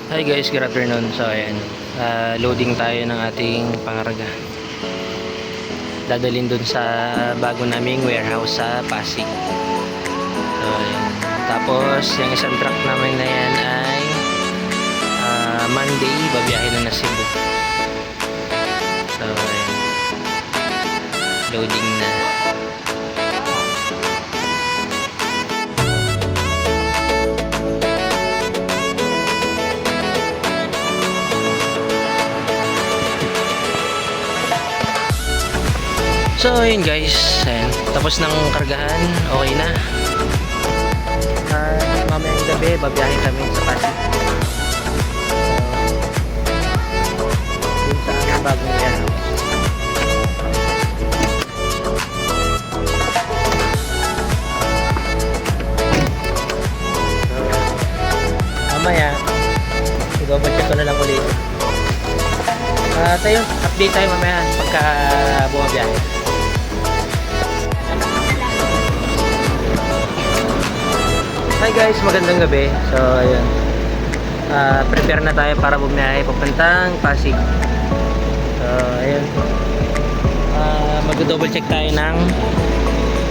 Hi guys, good afternoon. So ayan, loading tayo ng ating pangarga. Dadalhin dun sa bago naming warehouse sa Pasig. So ayan. Tapos yung isang truck namin na yan ay Monday, babiyahin na Cebu. So ayan, loading na. So ayun guys, ayan, tapos ng kargahan, okay na. Mamayang gabi, babiyahin kami sa Pasig. Dun sa aming bagong warehouse. Mamaya, i-double check ko na lang ulit. Tayo, update tayo mamaya pagka bumabiyahe. Hi guys, magandang gabi. So ayun, prepare na tayo para bumiyahe papuntang Pasig. So ayun, mag-double check tayo ng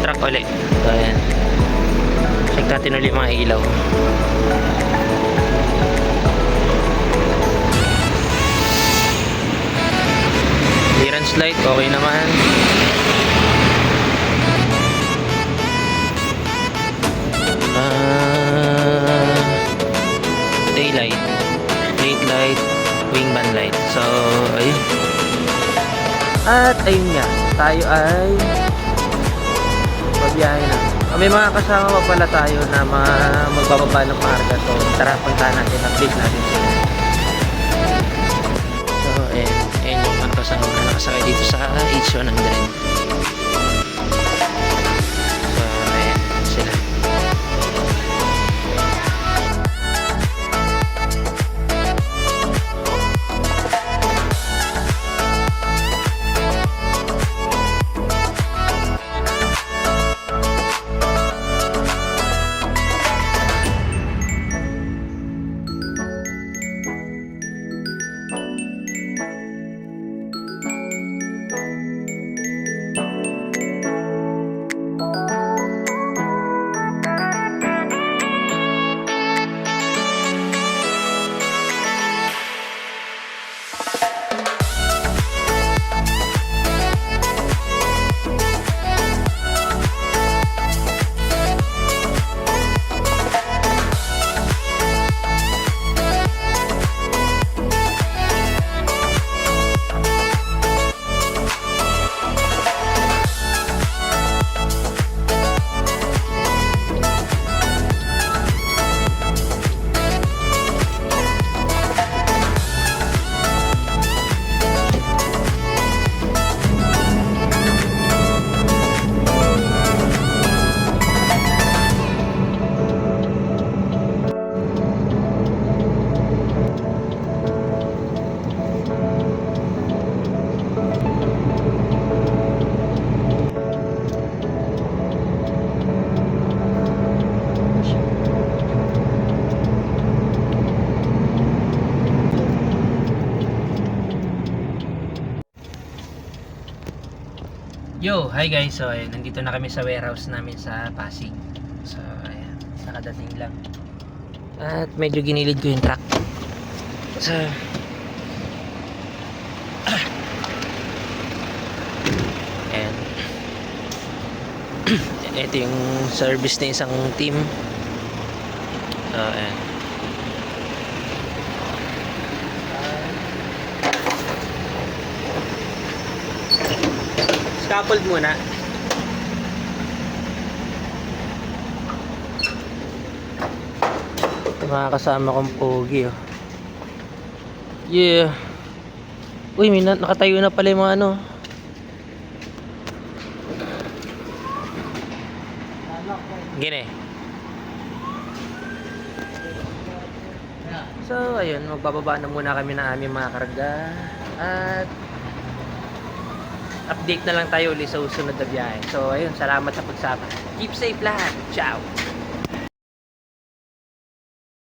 truck ulit. So ayan, check natin ulit mga ilaw. Clearance light, okay naman. Daylight, brake light, wingman light. So ayun. At ayun nga, tayo ay babiyahe na. May mga kasama pa pala tayo na magbababa ng karga. So tara, puntahan natin, update natin sila. So ayun yung mga kasama na nakasakay dito sa H100. Yo, hi guys. So ayun, nandito na kami sa warehouse namin sa Pasig. So ayan, nakadating lang. At medyo ginilid ko yung truck. So ayan. Ito yung service na isang team. So ayan. Scaffold muna. Ito mga kasama kong pogi, oh. Yeah. Uy, nakatayo na pala yung mga ano. Gini. So ayun, magbababa na muna kami ng aming mga karga. At update na lang tayo ulit sa susunod na biyahe. So ayun, salamat sa pagsama. Keep safe lahat. Ciao.